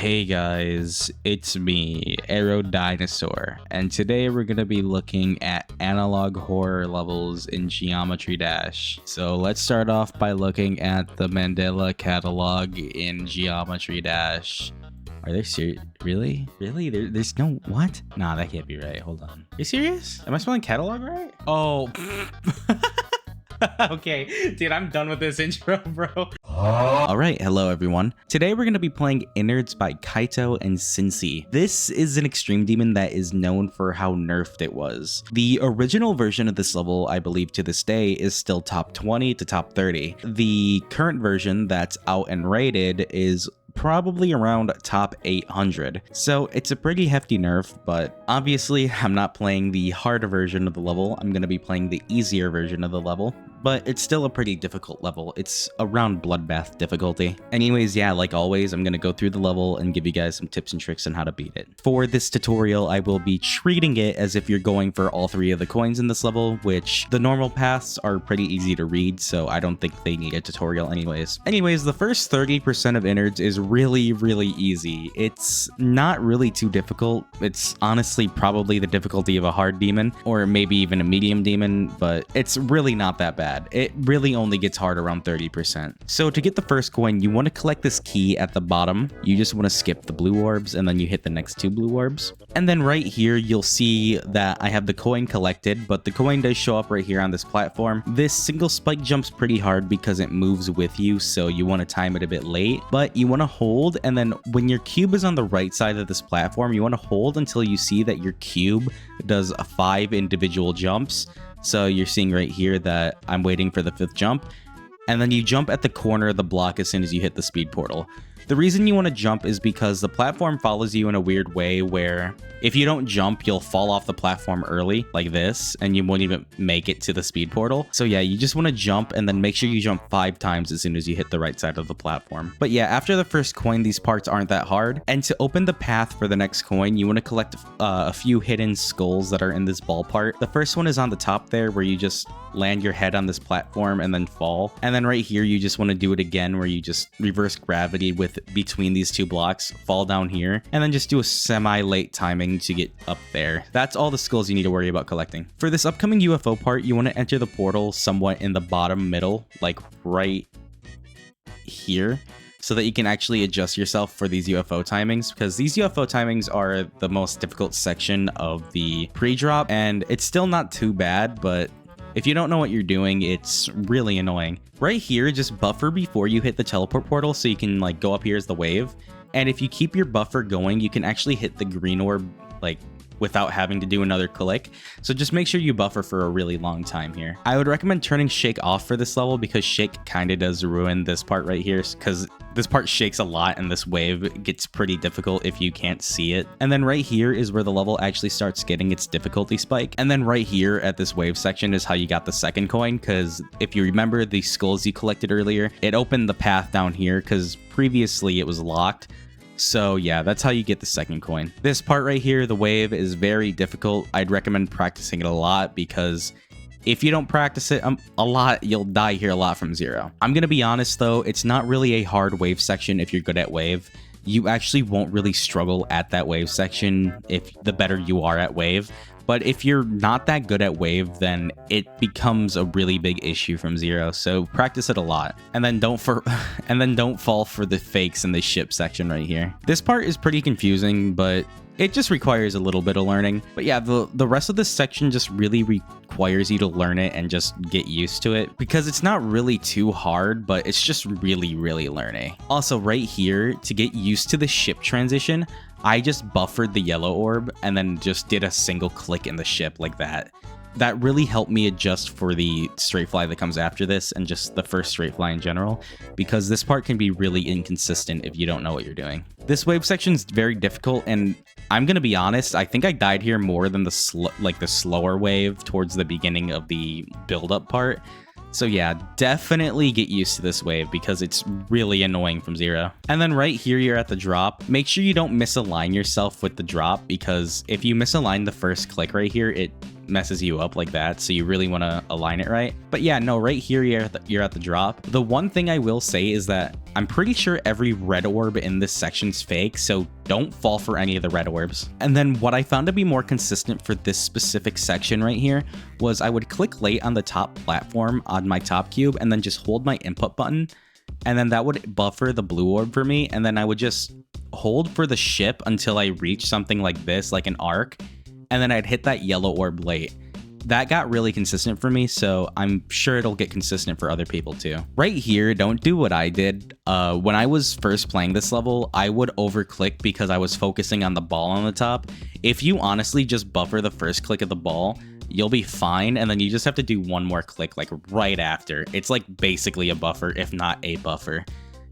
Hey guys, it's me, Aerodynosaur, and today we're going to be looking at analog horror levels in Geometry Dash. So let's start off by looking at the Mandela catalog in Geometry Dash. Are they serious? Really? Really? There's no... What? Nah, that can't be right. Hold on. Are you serious? Am I spelling catalog right? Oh... Okay, dude, I'm done with this intro, bro. Alright, hello everyone. Today we're going to be playing Innards by Kaito and Cinci. This is an extreme demon that is known for how nerfed it was. The original version of this level, I believe to this day, is still top 20 to top 30. The current version that's out and rated is probably around top 800. So it's a pretty hefty nerf, but obviously I'm not playing the harder version of the level. I'm going to be playing the easier version of the level, but it's still a pretty difficult level. It's around bloodbath difficulty. Anyways, yeah, like always, I'm going to go through the level and give you guys some tips and tricks on how to beat it. For this tutorial, I will be treating it as if you're going for all three of the coins in this level, which the normal paths are pretty easy to read, so I don't think they need a tutorial anyways. The first 30% of Innards is really easy. It's not really too difficult. It's honestly probably the difficulty of a hard demon, or maybe even a medium demon, but it's really not that bad. It really only gets hard around 30%. So to get the first coin, you want to collect this key at the bottom. You just want to skip the blue orbs and then you hit the next two blue orbs. And then right here, you'll see that I have the coin collected, but the coin does show up right here on this platform. This single spike jumps pretty hard because it moves with you, so you want to time it a bit late, but you want to hold, and then when your cube is on the right side of this platform, you want to hold until you see that your cube does 5 individual jumps. So you're seeing right here that I'm waiting for the 5th jump, and then you jump at the corner of the block as soon as you hit the speed portal. The reason you want to jump is because the platform follows you in a weird way where if you don't jump, you'll fall off the platform early like this, and you won't even make it to the speed portal. So yeah, you just want to jump and then make sure you jump 5 times as soon as you hit the right side of the platform. But yeah, after the first coin, these parts aren't that hard. And to open the path for the next coin, you want to collect a few hidden skulls that are in this ball part. The first one is on the top there where you just land your head on this platform and then fall. And then right here, you just want to do it again where you just reverse gravity with between these two blocks, fall down here, and then just do a semi-late timing to get up there. That's all the skulls you need to worry about collecting. For this upcoming UFO part, you want to enter the portal somewhat in the bottom middle, like right here, so that you can actually adjust yourself for these UFO timings, because these UFO timings are the most difficult section of the pre-drop, and it's still not too bad, but if you don't know what you're doing, it's really annoying. Right here, just buffer before you hit the teleport portal so you can like go up here as the wave. And if you keep your buffer going, you can actually hit the green orb like without having to do another click. So just make sure you buffer for a really long time here. I would recommend turning shake off for this level because shake kind of does ruin this part right here, because this part shakes a lot and this wave gets pretty difficult if you can't see it. And then right here is where the level actually starts getting its difficulty spike. And then right here at this wave section is how you got the second coin, because if you remember the skulls you collected earlier, it opened the path down here because previously it was locked. So yeah, that's how you get the second coin. This part right here, the wave, is very difficult. I'd recommend practicing it a lot because if you don't practice it a lot, you'll die here a lot from zero. I'm gonna be honest though, it's not really a hard wave section if you're good at wave. You actually won't really struggle at that wave section if the better you are at wave. But if you're not that good at wave, then it becomes a really big issue from zero. So practice it a lot, and then don't fall for the fakes in the ship section right here. This part is pretty confusing, but it just requires a little bit of learning. But yeah, the rest of this section just really requires you to learn it and just get used to it, because it's not really too hard, but it's just really learning. Also right here, to get used to the ship transition, I just buffered the yellow orb and then just did a single click in the ship like that. That really helped me adjust for the straight fly that comes after this and just the first straight fly in general, because this part can be really inconsistent if you don't know what you're doing. This wave section is very difficult, and I'm gonna be honest, I think I died here more than the slower wave towards the beginning of the build-up part. So yeah, definitely get used to this wave because it's really annoying from zero. And then right here, you're at the drop. Make sure you don't misalign yourself with the drop, because if you misalign the first click right here, it messes you up like that, so you really want to align it right. But yeah, no, right here you're at the drop. The one thing I will say is that I'm pretty sure every red orb in this section's fake, so don't fall for any of the red orbs. And then what I found to be more consistent for this specific section right here was I would click late on the top platform on my top cube and then just hold my input button, and then that would buffer the blue orb for me, and then I would just hold for the ship until I reach something like this, like an arc, and then I'd hit that yellow orb late. That got really consistent for me, so I'm sure it'll get consistent for other people too. Right here, don't do what I did. When I was first playing this level, I would overclick because I was focusing on the ball on the top. If you honestly just buffer the first click of the ball, you'll be fine, and then you just have to do one more click like right after. It's like basically a buffer, if not a buffer.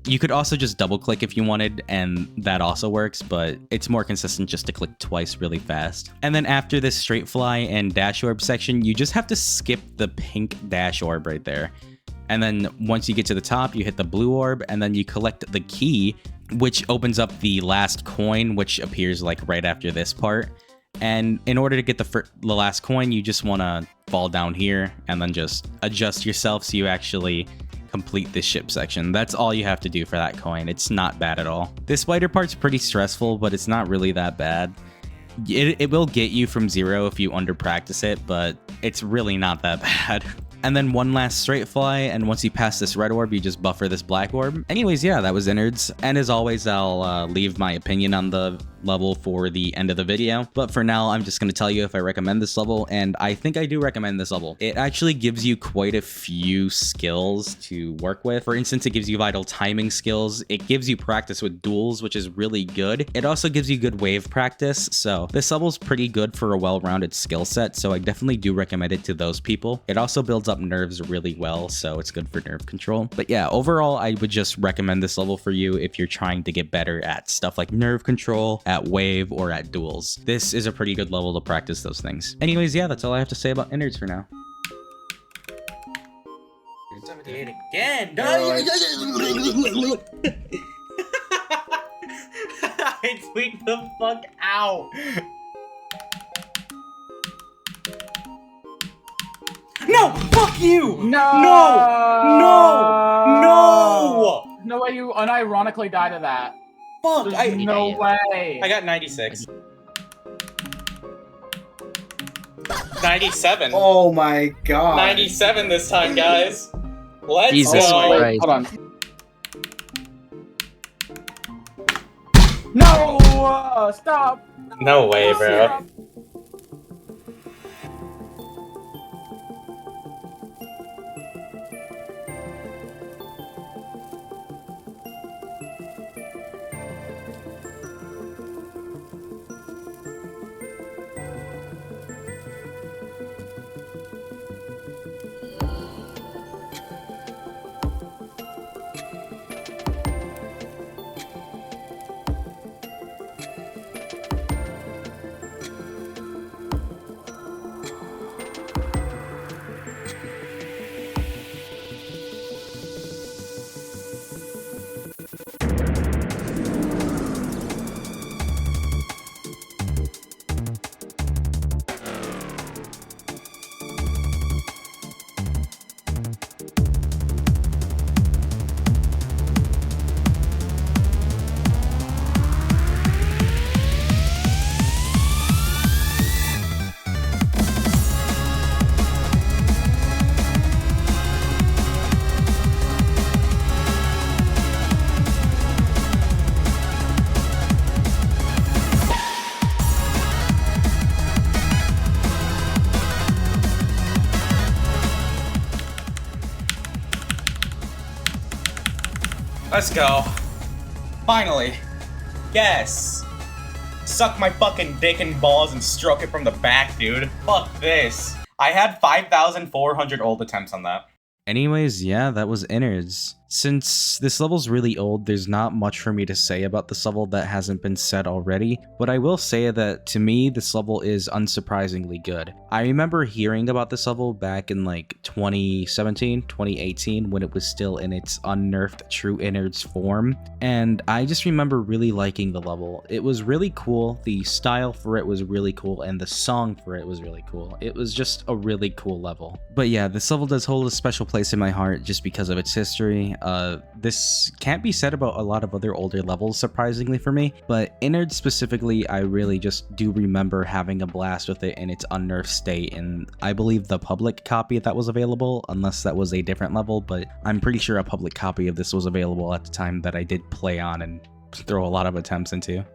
You could also just double click if you wanted, and that also works, but it's more consistent just to click twice really fast. And then after this straight fly and dash orb section, you just have to skip the pink dash orb right there. And then once you get to the top, you hit the blue orb, and then you collect the key, which opens up the last coin, which appears like right after this part. And in order to get the last coin, you just want to fall down here and then just adjust yourself so you actually complete this ship section. That's all you have to do for that coin. It's not bad at all. This spider part's pretty stressful, but it's not really that bad. It will get you from 0 if you under practice it, but it's really not that bad. And then one last straight fly, and once you pass this red orb, you just buffer this black orb. Anyways, yeah, that was Innards. And as always, I'll leave my opinion on the level for the end of the video. But for now, I'm just going to tell you if I recommend this level, and I think I do recommend this level. It actually gives you quite a few skills to work with. For instance, it gives you vital timing skills. It gives you practice with duels, which is really good. It also gives you good wave practice. So this level's pretty good for a well-rounded skill set, so I definitely do recommend it to those people. It also builds up nerves really well, so it's good for nerve control. But yeah, overall, I would just recommend this level for you if you're trying to get better at stuff like nerve control, at wave, or at duels. This is a pretty good level to practice those things. Anyways, yeah, that's all I have to say about Innards for now. Again, I tweaked the fuck out. No, fuck you! No! No! No way you unironically died to that. Fuck! There's no way. I got 96. 97. Oh my god. 97 this time, guys. Let's Jesus go. Christ. Hold on. No! Stop! No way, bro. Stop. Let's go. Finally. Yes. Suck my fucking dick and balls and stroke it from the back, dude. Fuck this. I had 5,400 ult attempts on that. Anyways, yeah, that was Innards. Since this level's really old, there's not much for me to say about this level that hasn't been said already, but I will say that to me, this level is unsurprisingly good. I remember hearing about this level back in like 2017, 2018, when it was still in its unnerfed true innards form, and I just remember really liking the level. It was really cool, the style for it was really cool, and the song for it was really cool. It was just a really cool level. But yeah, this level does hold a special place in my heart just because of its history. This can't be said about a lot of other older levels, surprisingly for me, but Innards specifically, I really just do remember having a blast with it in its unnerfed state, and I believe the public copy that was available, unless that was a different level, but I'm pretty sure a public copy of this was available at the time that I did play on and throw a lot of attempts into.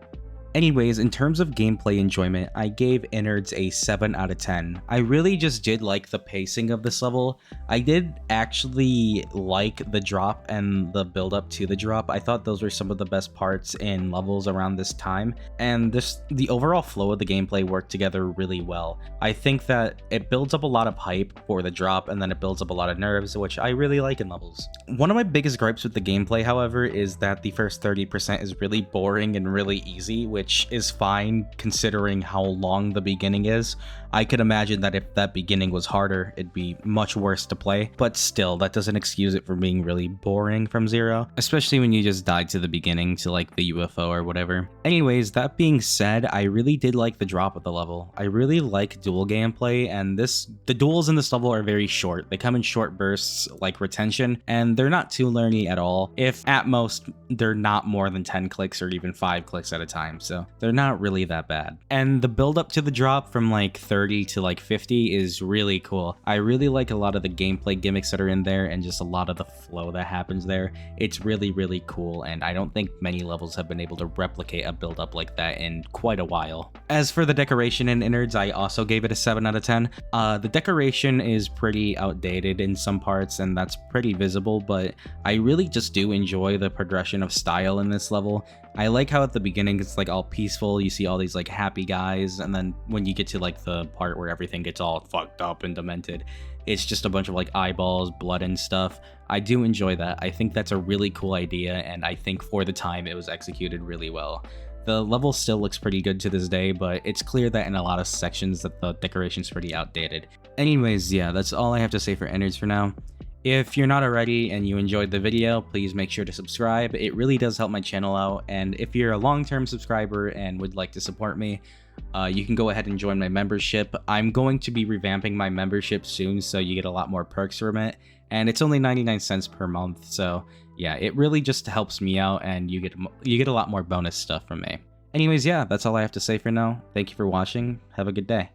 Anyways, in terms of gameplay enjoyment, I gave Innards a 7 out of 10. I really just did like the pacing of this level. I did actually like the drop and the build up to the drop. I thought those were some of the best parts in levels around this time, and the overall flow of the gameplay worked together really well. I think that it builds up a lot of hype for the drop, and then it builds up a lot of nerves, which I really like in levels. One of my biggest gripes with the gameplay, however, is that the first 30% is really boring and really easy, which is fine considering how long the beginning is. I could imagine that if that beginning was harder, it'd be much worse to play, but still, that doesn't excuse it from being really boring from zero, especially when you just died to the beginning to like the UFO or whatever. Anyways, that being said, I really did like the drop of the level. I really like duel gameplay, and the duels in this level are very short. They come in short bursts like retention, and they're not too learny at all. If at most, they're not more than 10 clicks or even 5 clicks at a time, so they're not really that bad. And the build up to the drop from like 30 to like 50 is really cool. I really like a lot of the gameplay gimmicks that are in there and just a lot of the flow that happens there. It's really, really cool, and I don't think many levels have been able to replicate a build up like that in quite a while. As for the decoration in Innards, I also gave it a 7 out of 10. The decoration is pretty outdated in some parts, and that's pretty visible, but I really just do enjoy the progression of style in this level. I like how at the beginning it's like all peaceful, you see all these like happy guys, and then when you get to like the part where everything gets all fucked up and demented, it's just a bunch of like eyeballs, blood and stuff. I do enjoy that. I think that's a really cool idea, and I think for the time it was executed really well. The level still looks pretty good to this day, but it's clear that in a lot of sections that the decoration's pretty outdated. Anyways, yeah, that's all I have to say for Innards for now. If you're not already and you enjoyed the video, please make sure to subscribe. It really does help my channel out, and if you're a long-term subscriber and would like to support me, you can go ahead and join my membership. I'm going to be revamping my membership soon, so you get a lot more perks from it, and it's only 99 cents per month, so yeah, it really just helps me out, and you get a lot more bonus stuff from me. Anyways, yeah, that's all I have to say for now. Thank you for watching. Have a good day.